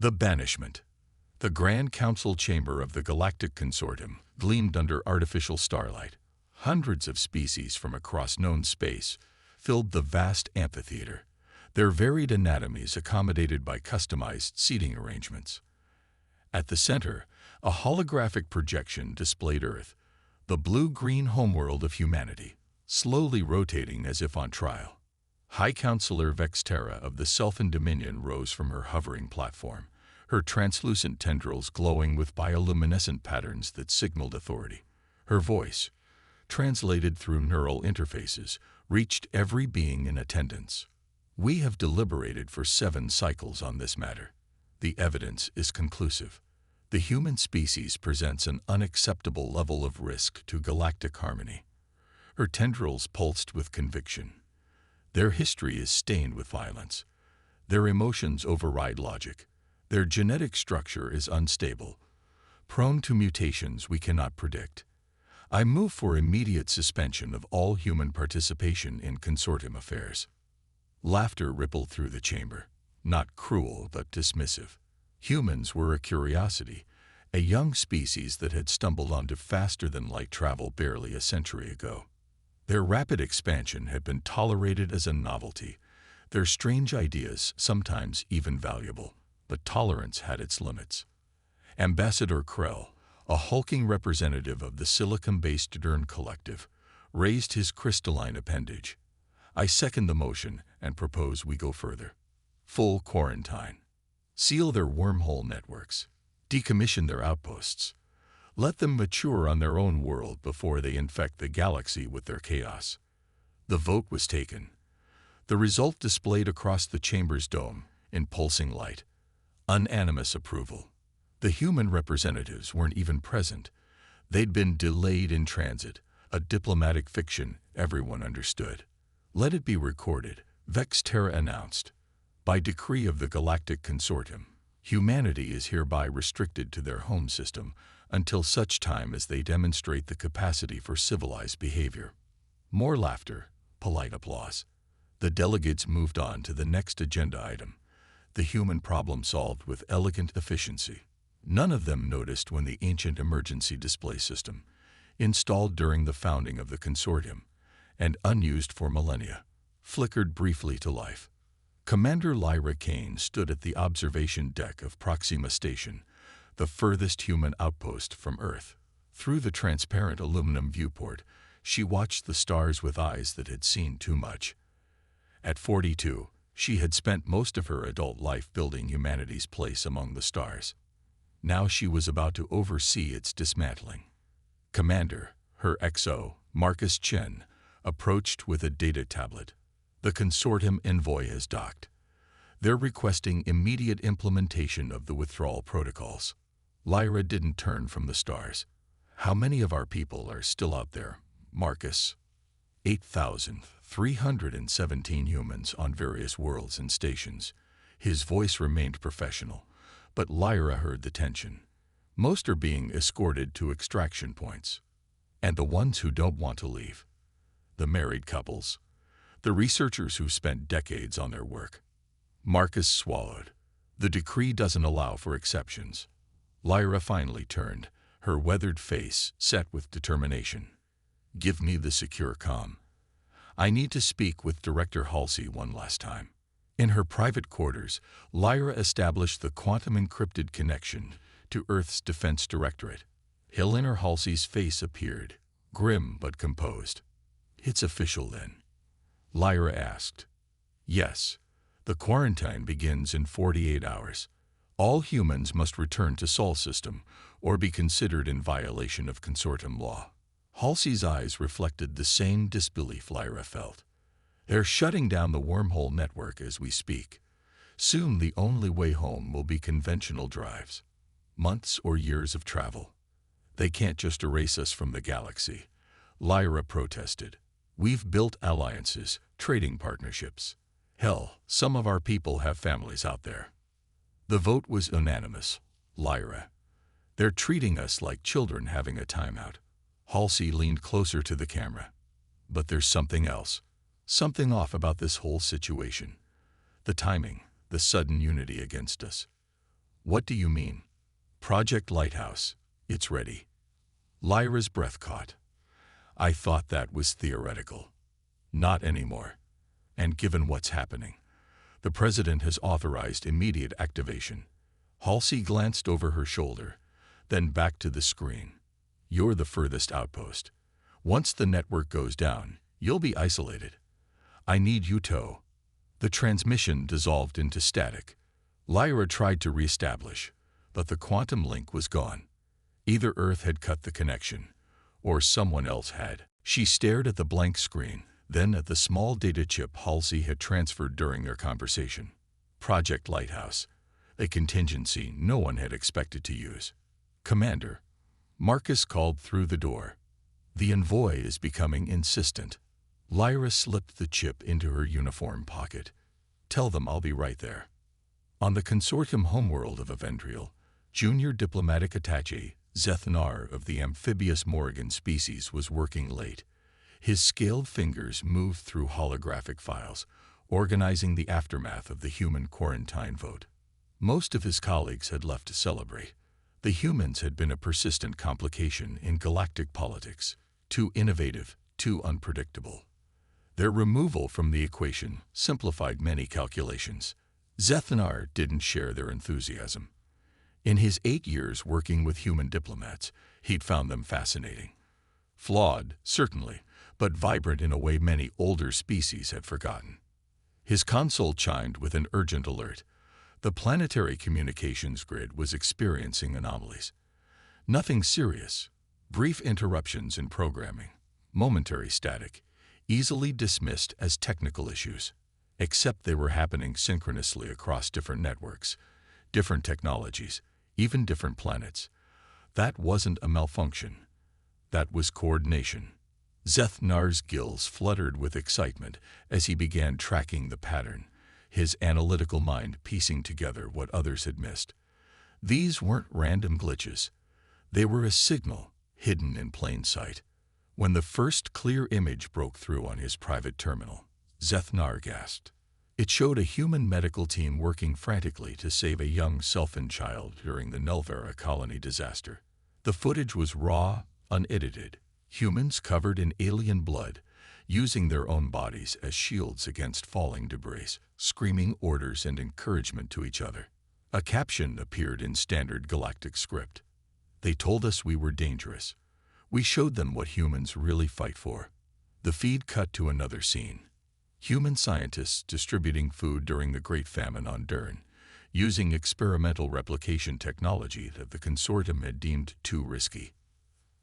The banishment. The Grand Council chamber of the Galactic Consortium gleamed under artificial starlight. Hundreds of species from across known space filled the vast amphitheater, their varied anatomies accommodated by customized seating arrangements. At the center, a holographic projection displayed Earth, the blue-green homeworld of humanity, slowly rotating as if on trial. High Counselor Vexterra of the Selfin Dominion rose from her hovering platform, her translucent tendrils glowing with bioluminescent patterns that signaled authority. Her voice, translated through neural interfaces, reached every being in attendance. We have deliberated for 7 cycles on this matter. The evidence is conclusive. The human species presents an unacceptable level of risk to galactic harmony. Her tendrils pulsed with conviction. Their history is stained with violence. Their emotions override logic. Their genetic structure is unstable, prone to mutations we cannot predict. I move for immediate suspension of all human participation in consortium affairs. Laughter rippled through the chamber, not cruel but dismissive. Humans were a curiosity, a young species that had stumbled onto faster-than-light travel barely a century ago. Their rapid expansion had been tolerated as a novelty, their strange ideas sometimes even valuable, but tolerance had its limits. Ambassador Krell, a hulking representative of the silicon-based Dern Collective, raised his crystalline appendage. I second the motion and propose we go further. Full quarantine. Seal their wormhole networks. Decommission their outposts. Let them mature on their own world before they infect the galaxy with their chaos. The vote was taken. The result displayed across the chamber's dome, in pulsing light. Unanimous approval. The human representatives weren't even present. They'd been delayed in transit, a diplomatic fiction everyone understood. Let it be recorded, Vexterra announced. By decree of the Galactic Consortium, humanity is hereby restricted to their home system until such time as they demonstrate the capacity for civilized behavior. More laughter, polite applause. The delegates moved on to the next agenda item, the human problem solved with elegant efficiency. None of them noticed when the ancient emergency display system, installed during the founding of the consortium and unused for millennia, flickered briefly to life. Commander Lyra Kane stood at the observation deck of Proxima Station, the furthest human outpost from Earth. Through the transparent aluminum viewport, she watched the stars with eyes that had seen too much. At 42, she had spent most of her adult life building humanity's place among the stars. Now she was about to oversee its dismantling. Commander, her XO, Marcus Chen, approached with a data tablet. The consortium envoy has docked. They're requesting immediate implementation of the withdrawal protocols. Lyra didn't turn from the stars. How many of our people are still out there, Marcus? 8,317 humans on various worlds and stations. His voice remained professional, but Lyra heard the tension. Most are being escorted to extraction points. And the ones who don't want to leave. The married couples. The researchers who've spent decades on their work. Marcus swallowed. The decree doesn't allow for exceptions. Lyra finally turned, her weathered face set with determination. Give me the secure comm. I need to speak with Director Halsey one last time. In her private quarters, Lyra established the quantum-encrypted connection to Earth's Defense Directorate. Helena Halsey's face appeared, grim but composed. It's official then? Lyra asked. Yes. The quarantine begins in 48 hours. All humans must return to Sol system or be considered in violation of consortium law. Halsey's eyes reflected the same disbelief Lyra felt. They're shutting down the wormhole network as we speak. Soon the only way home will be conventional drives. Months or years of travel. They can't just erase us from the galaxy. Lyra protested. We've built alliances, trading partnerships. Hell, some of our people have families out there. The vote was unanimous. Lyra. They're treating us like children having a timeout. Halsey leaned closer to the camera. But there's something else. Something off about this whole situation. The timing, the sudden unity against us. What do you mean? Project Lighthouse. It's ready. Lyra's breath caught. I thought that was theoretical. Not anymore. And given what's happening, the President has authorized immediate activation. Halsey glanced over her shoulder, then back to the screen. You're the furthest outpost. Once the network goes down, you'll be isolated. I need you to. The transmission dissolved into static. Lyra tried to reestablish, but the quantum link was gone. Either Earth had cut the connection, or someone else had. She stared at the blank screen, then at the small data chip Halsey had transferred during their conversation. Project Lighthouse, a contingency no one had expected to use. Commander, Marcus called through the door. The envoy is becoming insistent. Lyra slipped the chip into her uniform pocket. Tell them I'll be right there. On the consortium homeworld of Avendriel, junior diplomatic attaché Zethnar of the amphibious Morrigan species was working late. His scaled fingers moved through holographic files, organizing the aftermath of the human quarantine vote. Most of his colleagues had left to celebrate. The humans had been a persistent complication in galactic politics, too innovative, too unpredictable. Their removal from the equation simplified many calculations. Zethnar didn't share their enthusiasm. In his 8 years working with human diplomats, he'd found them fascinating. Flawed, certainly, but vibrant in a way many older species had forgotten. His console chimed with an urgent alert. The planetary communications grid was experiencing anomalies. Nothing serious. Brief interruptions in programming. Momentary static. Easily dismissed as technical issues. Except they were happening synchronously across different networks, different technologies, even different planets. That wasn't a malfunction. That was coordination. Zethnar's gills fluttered with excitement as he began tracking the pattern, his analytical mind piecing together what others had missed. These weren't random glitches. They were a signal hidden in plain sight. When the first clear image broke through on his private terminal, Zethnar gasped. It showed a human medical team working frantically to save a young Selfin child during the Nelvera colony disaster. The footage was raw, unedited. Humans covered in alien blood, using their own bodies as shields against falling debris, screaming orders and encouragement to each other. A caption appeared in standard galactic script. They told us we were dangerous. We showed them what humans really fight for. The feed cut to another scene. Human scientists distributing food during the Great Famine on Dern, using experimental replication technology that the consortium had deemed too risky.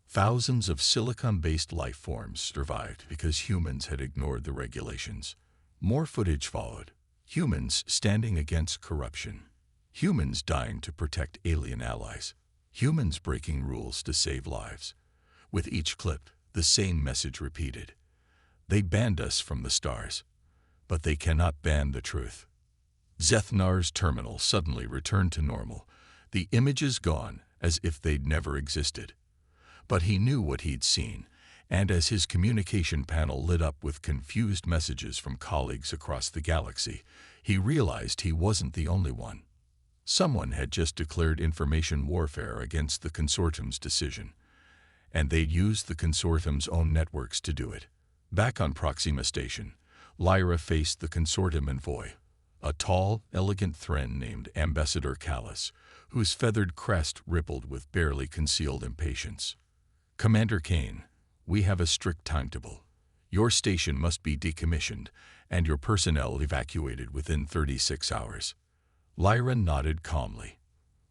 Thousands of silicon-based life forms survived because humans had ignored the regulations. More footage followed. Humans standing against corruption. Humans dying to protect alien allies. Humans breaking rules to save lives. With each clip, the same message repeated. They banned us from the stars, but they cannot ban the truth. Zethnar's terminal suddenly returned to normal, the images gone as if they'd never existed. But he knew what he'd seen, and as his communication panel lit up with confused messages from colleagues across the galaxy, he realized he wasn't the only one. Someone had just declared information warfare against the consortium's decision, and they'd used the consortium's own networks to do it. Back on Proxima Station, Lyra faced the consortium envoy, a tall, elegant Thren named Ambassador Callus, whose feathered crest rippled with barely concealed impatience. Commander Kane, we have a strict timetable. Your station must be decommissioned and your personnel evacuated within 36 hours. Lyra nodded calmly.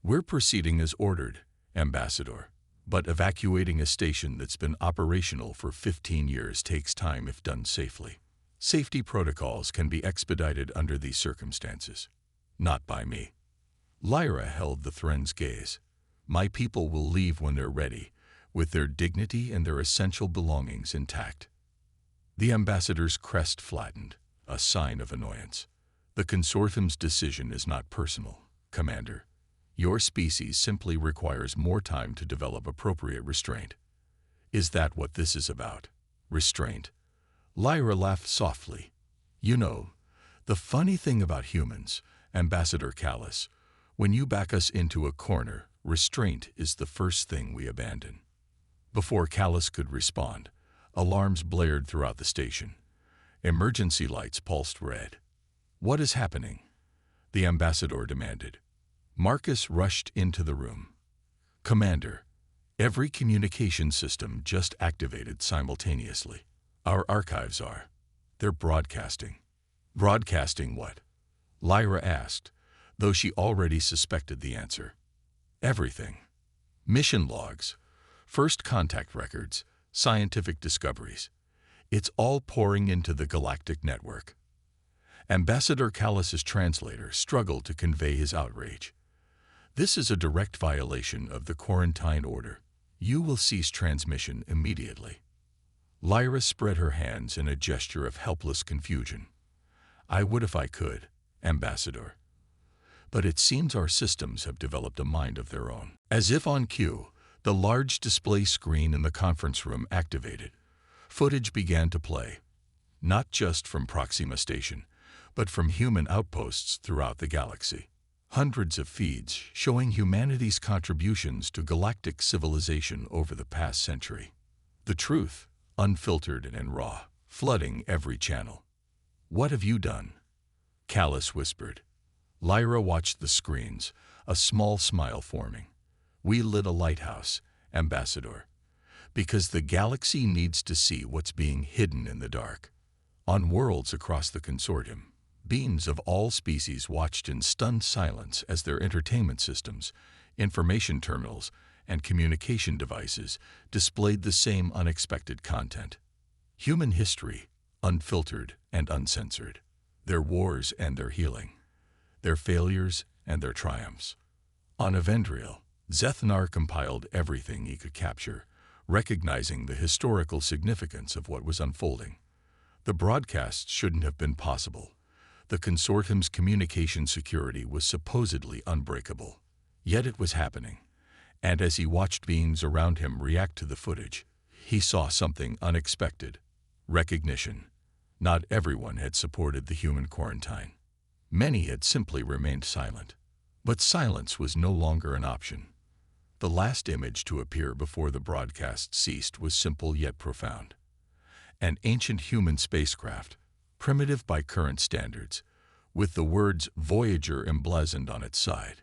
We're proceeding as ordered, Ambassador. But evacuating a station that's been operational for 15 years takes time if done safely. Safety protocols can be expedited under these circumstances. Not by me. Lyra held the Thren's gaze. My people will leave when they're ready, with their dignity and their essential belongings intact. The ambassador's crest flattened, a sign of annoyance. The consortium's decision is not personal, Commander. Your species simply requires more time to develop appropriate restraint. Is that what this is about? Restraint? Lyra laughed softly. You know, the funny thing about humans, Ambassador Callus, When you back us into a corner, restraint is the first thing we abandon. Before Callus could respond, alarms blared throughout the station. Emergency lights pulsed red. "What is happening?" the ambassador demanded. Marcus rushed into the room. "Commander, every communication system just activated simultaneously. Our archives are. They're broadcasting." "Broadcasting what?" Lyra asked, though she already suspected the answer. "Everything. Mission logs, first contact records, scientific discoveries. It's all pouring into the galactic network." Ambassador Callus's translator struggled to convey his outrage. "This is a direct violation of the quarantine order. You will cease transmission immediately." Lyra spread her hands in a gesture of helpless confusion. "I would if I could, Ambassador. But it seems our systems have developed a mind of their own." As if on cue, the large display screen in the conference room activated. Footage began to play, not just from Proxima Station, but from human outposts throughout the galaxy. Hundreds of feeds showing humanity's contributions to galactic civilization over the past century. The truth, unfiltered and raw, flooding every channel. "What have you done?" Callus whispered. Lyra watched the screens, a small smile forming. "We lit a lighthouse, Ambassador, because the galaxy needs to see what's being hidden in the dark." On worlds across the consortium, beings of all species watched in stunned silence as their entertainment systems, information terminals, and communication devices displayed the same unexpected content. Human history, unfiltered and uncensored. Their wars and their healing. Their failures and their triumphs. On Evendriel, Zethnar compiled everything he could capture, recognizing the historical significance of what was unfolding. The broadcasts shouldn't have been possible. The consortium's communication security was supposedly unbreakable. Yet it was happening. And as he watched beings around him react to the footage, he saw something unexpected. Recognition. Not everyone had supported the human quarantine. Many had simply remained silent. But silence was no longer an option. The last image to appear before the broadcast ceased was simple yet profound. An ancient human spacecraft, primitive by current standards, with the words Voyager emblazoned on its side.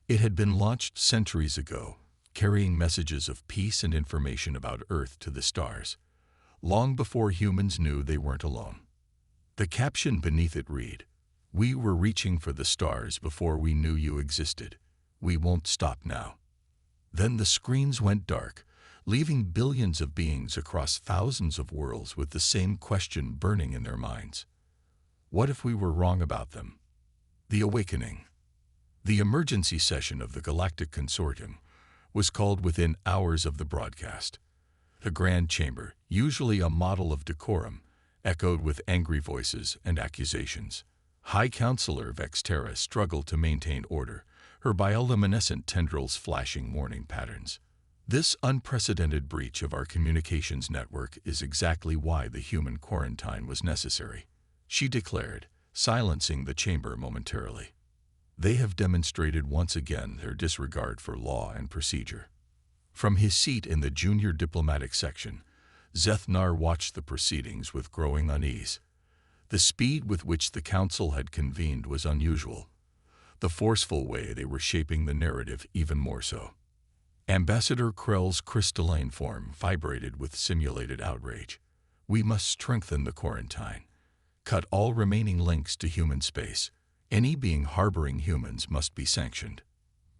It had been launched centuries ago, carrying messages of peace and information about Earth to the stars, long before humans knew they weren't alone. The caption beneath it read, "We were reaching for the stars before we knew you existed. We won't stop now." Then the screens went dark, leaving billions of beings across thousands of worlds with the same question burning in their minds. What if we were wrong about them? The awakening. The emergency session of the Galactic Consortium was called within hours of the broadcast. The Grand Chamber, usually a model of decorum, echoed with angry voices and accusations. High Counselor Vexterra struggled to maintain order, her bioluminescent tendrils flashing warning patterns. "This unprecedented breach of our communications network is exactly why the human quarantine was necessary," she declared, silencing the chamber momentarily. "They have demonstrated once again their disregard for law and procedure." From his seat in the junior diplomatic section, Zethnar watched the proceedings with growing unease. The speed with which the council had convened was unusual. The forceful way they were shaping the narrative even more so. Ambassador Krell's crystalline form vibrated with simulated outrage. "We must strengthen the quarantine. Cut all remaining links to human space. Any being harboring humans must be sanctioned."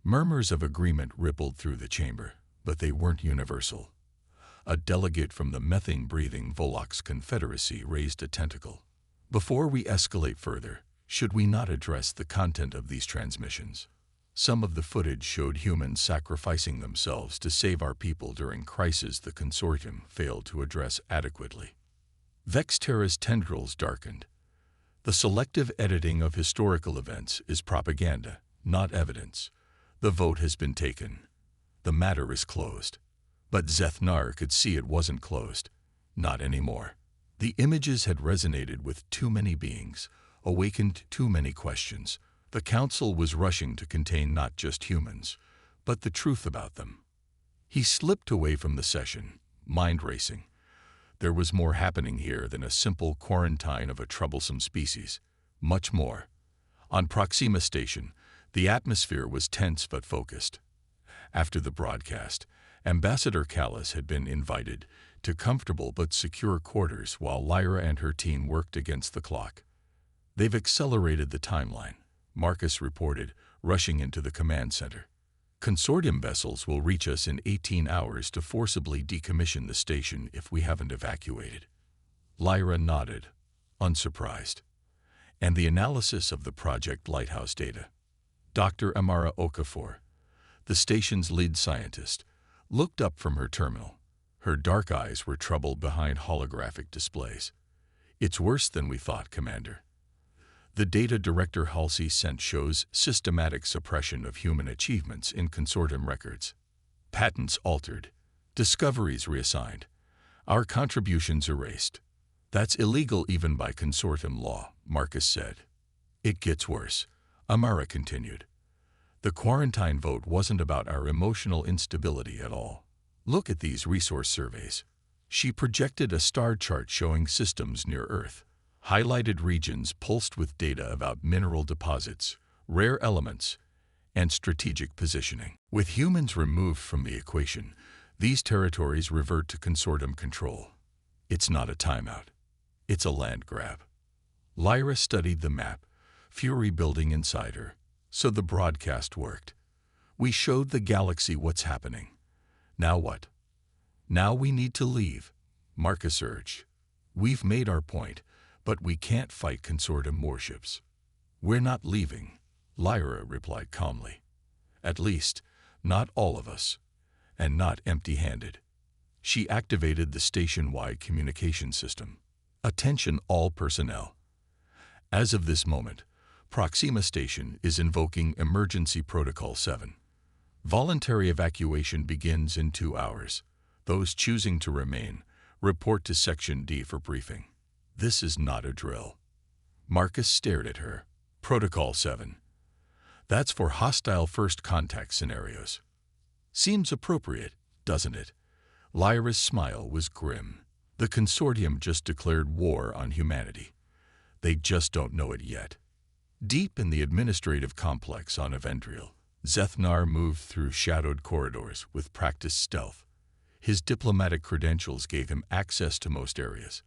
Murmurs of agreement rippled through the chamber, but they weren't universal. A delegate from the methane-breathing Volok's Confederacy raised a tentacle. "Before we escalate further, should we not address the content of these transmissions? Some of the footage showed humans sacrificing themselves to save our people during crises the consortium failed to address adequately." Vexterra's tendrils darkened. "The selective editing of historical events is propaganda, not evidence. The vote has been taken. The matter is closed." But Zethnar could see it wasn't closed. Not anymore. The images had resonated with too many beings, awakened too many questions, The council was rushing to contain not just humans, but the truth about them. He slipped away from the session, mind racing. There was more happening here than a simple quarantine of a troublesome species. Much more. On Proxima station, the atmosphere was tense but focused. After the broadcast, Ambassador Callis had been invited to comfortable but secure quarters while Lyra and her team worked against the clock. "They've accelerated the timeline," Marcus reported, rushing into the command center. "Consortium vessels will reach us in 18 hours to forcibly decommission the station if we haven't evacuated." Lyra nodded, unsurprised. "And the analysis of the Project Lighthouse data." Dr. Amara Okafor, the station's lead scientist, looked up from her terminal. Her dark eyes were troubled behind holographic displays. "It's worse than we thought, Commander. The data Director Halsey sent shows systematic suppression of human achievements in consortium records. Patents altered, discoveries reassigned, our contributions erased. That's illegal even by consortium law," Marcus said. "It gets worse," Amara continued. "The quarantine vote wasn't about our emotional instability at all. Look at these resource surveys." She projected a star chart showing systems near Earth. Highlighted regions pulsed with data about mineral deposits, rare elements, and strategic positioning. With humans removed from the equation, these territories revert to consortium control. It's not a timeout. It's a land grab. Lyra studied the map, fury building inside her. So the broadcast worked. "We showed the galaxy what's happening. Now what?" "Now we need to leave," Marcus urged. "We've made our point, but we can't fight consortium warships." "We're not leaving," Lyra replied calmly. "At least, not all of us, and not empty-handed." She activated the station-wide communication system. "Attention all personnel. As of this moment, Proxima Station is invoking Emergency Protocol 7. Voluntary evacuation begins in 2 hours. Those choosing to remain, report to Section D for briefing." "This is not a drill." Marcus stared at her. "Protocol 7. That's for hostile first contact scenarios." "Seems appropriate, doesn't it?" Lyra's smile was grim. "The consortium just declared war on humanity. They just don't know it yet." Deep in the administrative complex on Evendriel, Zethnar moved through shadowed corridors with practiced stealth. His diplomatic credentials gave him access to most areas,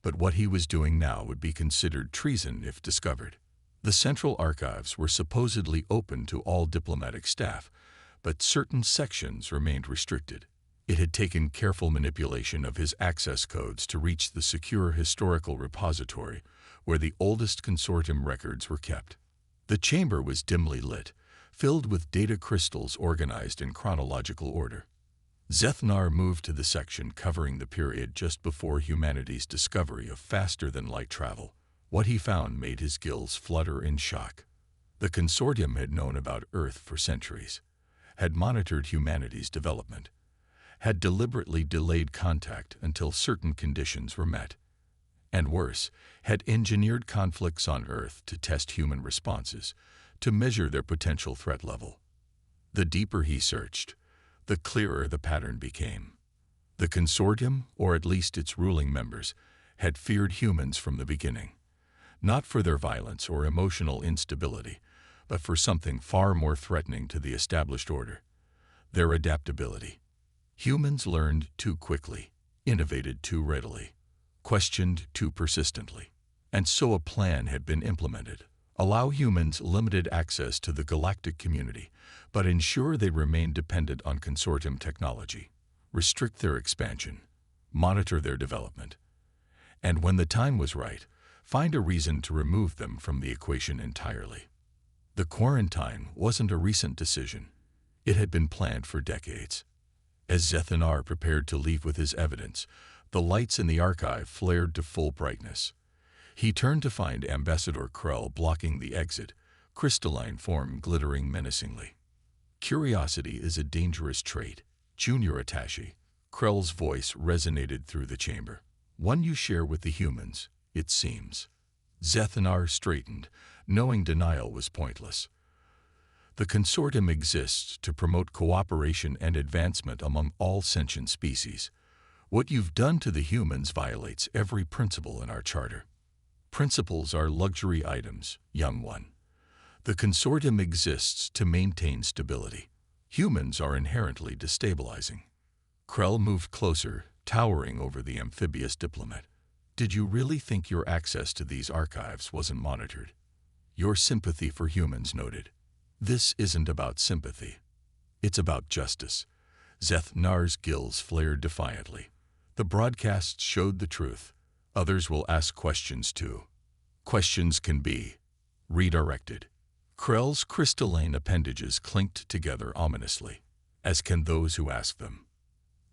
but what he was doing now would be considered treason if discovered. The central archives were supposedly open to all diplomatic staff, but certain sections remained restricted. It had taken careful manipulation of his access codes to reach the secure historical repository where the oldest consortium records were kept. The chamber was dimly lit, filled with data crystals organized in chronological order. Zethnar moved to the section covering the period just before humanity's discovery of faster-than-light travel. What he found made his gills flutter in shock. The consortium had known about Earth for centuries, had monitored humanity's development, had deliberately delayed contact until certain conditions were met, and worse, had engineered conflicts on Earth to test human responses, to measure their potential threat level. The deeper he searched, the clearer the pattern became. The consortium, or at least its ruling members, had feared humans from the beginning, not for their violence or emotional instability, but for something far more threatening to the established order: their adaptability. Humans learned too quickly, innovated too readily, questioned too persistently. And so a plan had been implemented: allow humans limited access to the galactic community, but ensure they remain dependent on consortium technology, restrict their expansion, monitor their development, and when the time was right, find a reason to remove them from the equation entirely. The quarantine wasn't a recent decision. It had been planned for decades. As Zethnar prepared to leave with his evidence, the lights in the archive flared to full brightness. He turned to find Ambassador Krell blocking the exit, crystalline form glittering menacingly. "Curiosity is a dangerous trait, Junior Attaché." Krell's voice resonated through the chamber. "One you share with the humans, it seems." Zethnar straightened, knowing denial was pointless. The consortium exists to promote cooperation and advancement among all sentient species. What you've done to the humans violates every principle in our charter. Principles are luxury items, young one. The consortium exists to maintain stability. Humans are inherently destabilizing. Krell moved closer, towering over the amphibious diplomat. Did you really think your access to these archives wasn't monitored? Your sympathy for humans noted. This isn't about sympathy. It's about justice. Zethnar's gills flared defiantly. The broadcasts showed the truth. Others will ask questions too. Questions can be redirected. Krell's crystalline appendages clinked together ominously, as can those who ask them.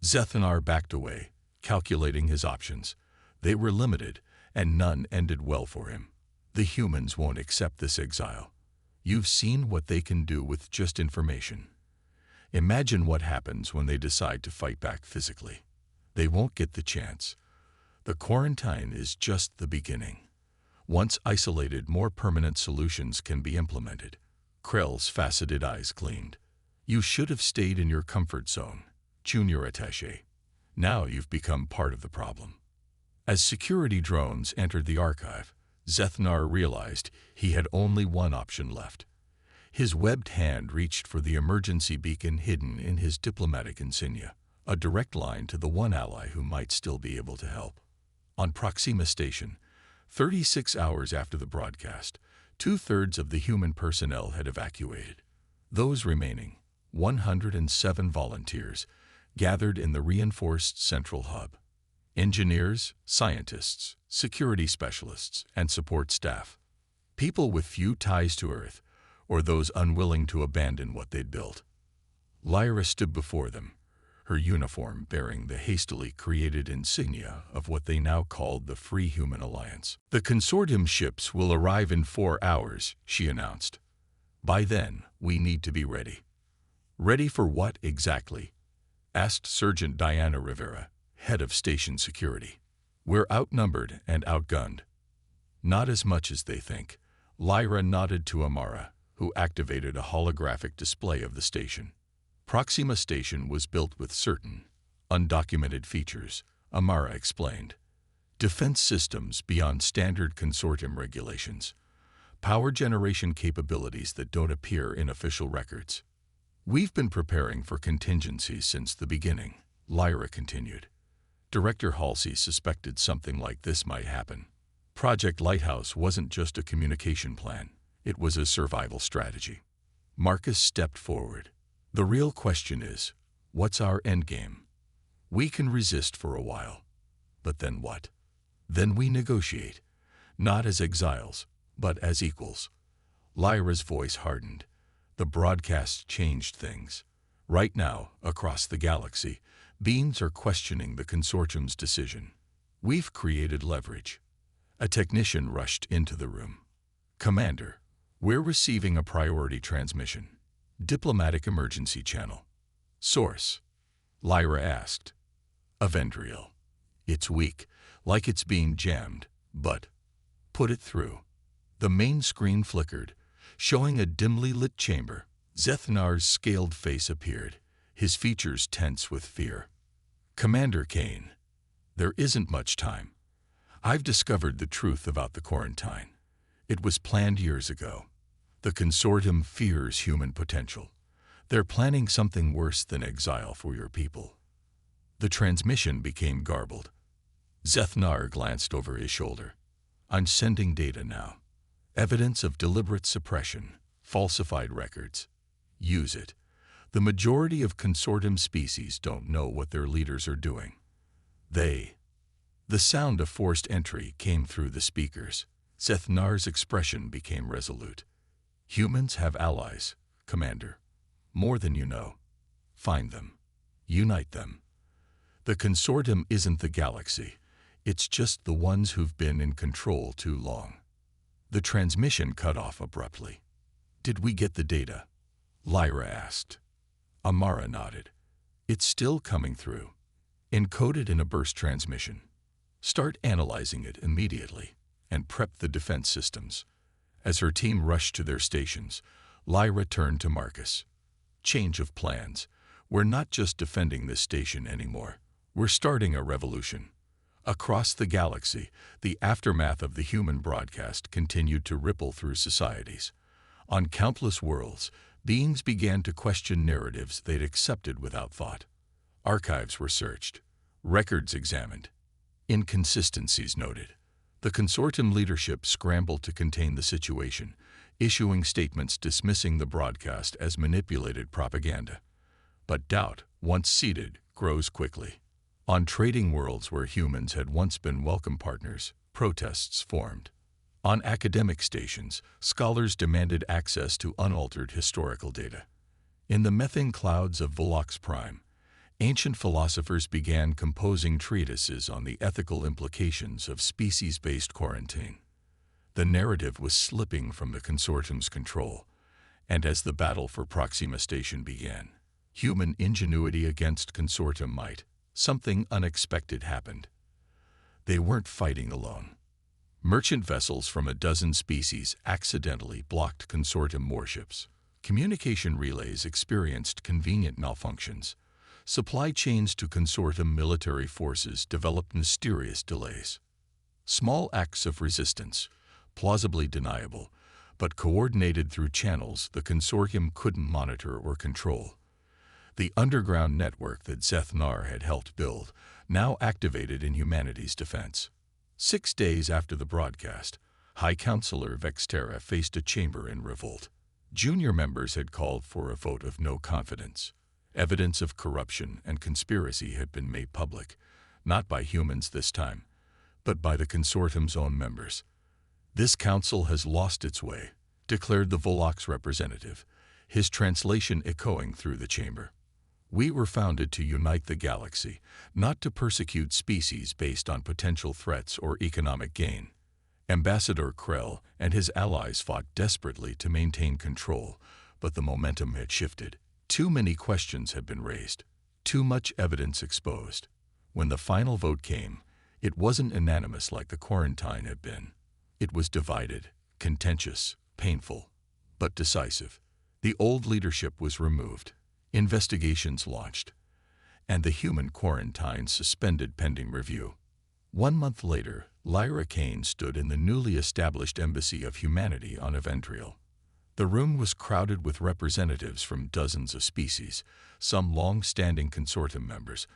Zethnar backed away, calculating his options. They were limited, and none ended well for him. The humans won't accept this exile. You've seen what they can do with just information. Imagine what happens when they decide to fight back physically. They won't get the chance. The quarantine is just the beginning. Once isolated, more permanent solutions can be implemented. Krell's faceted eyes gleamed. You should have stayed in your comfort zone, junior attaché. Now you've become part of the problem. As security drones entered the archive, Zethnar realized he had only one option left. His webbed hand reached for the emergency beacon hidden in his diplomatic insignia, a direct line to the one ally who might still be able to help. On Proxima Station, 36 hours after the broadcast, 2/3 of the human personnel had evacuated. Those remaining, 107 volunteers, gathered in the reinforced central hub. Engineers, scientists, security specialists, and support staff. People with few ties to Earth, or those unwilling to abandon what they'd built. Lyra stood before them, her uniform bearing the hastily created insignia of what they now called the Free Human Alliance. The consortium ships will arrive in 4 hours, she announced. By then, we need to be ready. Ready for what exactly? Asked Sergeant Diana Rivera, head of station security. We're outnumbered and outgunned. Not as much as they think. Lyra nodded to Amara, who activated a holographic display of the station. Proxima Station was built with certain, undocumented features, Amara explained. Defense systems beyond standard consortium regulations. Power generation capabilities that don't appear in official records. We've been preparing for contingencies since the beginning, Lyra continued. Director Halsey suspected something like this might happen. Project Lighthouse wasn't just a communication plan, it was a survival strategy. Marcus stepped forward. The real question is, what's our endgame? We can resist for a while. But then what? Then we negotiate, not as exiles, but as equals. Lyra's voice hardened. The broadcast changed things. Right now, across the galaxy, beings are questioning the consortium's decision. We've created leverage. A technician rushed into the room. Commander, we're receiving a priority transmission. Diplomatic emergency channel. Source? Lyra asked. Avendriel. It's weak, like it's being jammed, but put it through. The main screen flickered, showing a dimly lit chamber. Zethnar's scaled face appeared, his features tense with fear. Commander Kane, there isn't much time. I've discovered the truth about the quarantine. It was planned years ago. The consortium fears human potential. They're planning something worse than exile for your people. The transmission became garbled. Zethnar glanced over his shoulder. I'm sending data now. Evidence of deliberate suppression, falsified records. Use it. The majority of consortium species don't know what their leaders are doing. The sound of forced entry came through the speakers. Zethnar's expression became resolute. Humans have allies, Commander. More than you know. Find them. Unite them. The consortium isn't the galaxy. It's just the ones who've been in control too long. The transmission cut off abruptly. Did we get the data? Lyra asked. Amara nodded. It's still coming through. Encoded in a burst transmission. Start analyzing it immediately and prep the defense systems. As her team rushed to their stations, Lyra turned to Marcus. Change of plans. We're not just defending this station anymore. We're starting a revolution. Across the galaxy, the aftermath of the human broadcast continued to ripple through societies. On countless worlds, beings began to question narratives they'd accepted without thought. Archives were searched, records examined, inconsistencies noted. The consortium leadership scrambled to contain the situation, issuing statements dismissing the broadcast as manipulated propaganda. But doubt, once seated, grows quickly. On trading worlds where humans had once been welcome partners, protests formed. On academic stations, scholars demanded access to unaltered historical data. In the methane clouds of Volox Prime, ancient philosophers began composing treatises on the ethical implications of species-based quarantine. The narrative was slipping from the consortium's control, and as the battle for Proxima Station began, human ingenuity against consortium might, something unexpected happened. They weren't fighting alone. Merchant vessels from a dozen species accidentally blocked consortium warships. Communication relays experienced convenient malfunctions. Supply chains to consortium military forces developed mysterious delays. Small acts of resistance, plausibly deniable, but coordinated through channels the consortium couldn't monitor or control. The underground network that Zeth-Nar had helped build now activated in humanity's defense. 6 days after the broadcast, High Counselor Vexterra faced a chamber in revolt. Junior members had called for a vote of no confidence. Evidence of corruption and conspiracy had been made public, not by humans this time, but by the consortium's own members. "This council has lost its way," declared the Volox representative, his translation echoing through the chamber. "We were founded to unite the galaxy, not to persecute species based on potential threats or economic gain." Ambassador Krell and his allies fought desperately to maintain control, but the momentum had shifted. Too many questions had been raised, too much evidence exposed. When the final vote came, it wasn't unanimous like the quarantine had been. It was divided, contentious, painful, but decisive. The old leadership was removed, investigations launched, and the human quarantine suspended pending review. 1 month later, Lyra Kane stood in the newly established Embassy of Humanity on Evendriel. The room was crowded with representatives from dozens of species, some long-standing consortium members,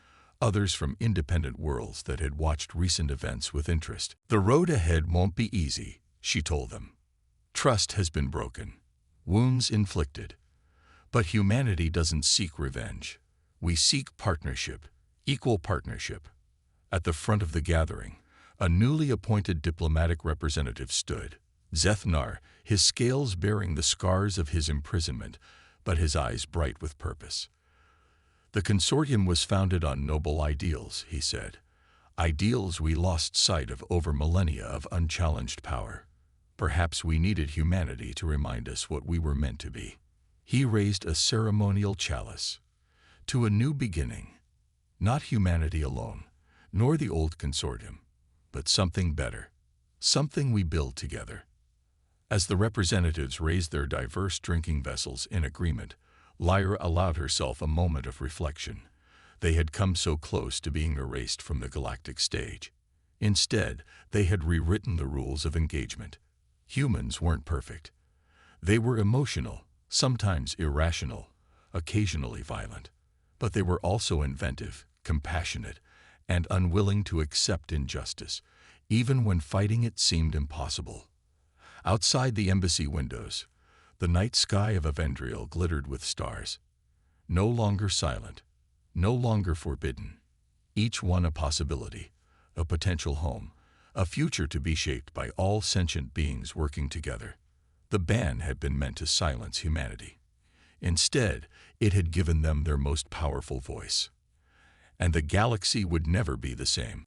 others from independent worlds that had watched recent events with interest. "The road ahead won't be easy," she told them. "Trust has been broken, wounds inflicted. But humanity doesn't seek revenge. We seek partnership, equal partnership." At the front of the gathering, a newly appointed diplomatic representative stood. Zeth-Nar, his scales bearing the scars of his imprisonment, but his eyes bright with purpose. "The consortium was founded on noble ideals," he said. "Ideals we lost sight of over millennia of unchallenged power. Perhaps we needed humanity to remind us what we were meant to be." He raised a ceremonial chalice. "To a new beginning. Not humanity alone, nor the old consortium, but something better. Something we build together." As the representatives raised their diverse drinking vessels in agreement, Lyra allowed herself a moment of reflection. They had come so close to being erased from the galactic stage. Instead, they had rewritten the rules of engagement. Humans weren't perfect. They were emotional, sometimes irrational, occasionally violent. But they were also inventive, compassionate, and unwilling to accept injustice, even when fighting it seemed impossible. Outside the embassy windows, the night sky of Evendriel glittered with stars. No longer silent, no longer forbidden. Each one a possibility, a potential home, a future to be shaped by all sentient beings working together. The ban had been meant to silence humanity. Instead, it had given them their most powerful voice. And the galaxy would never be the same.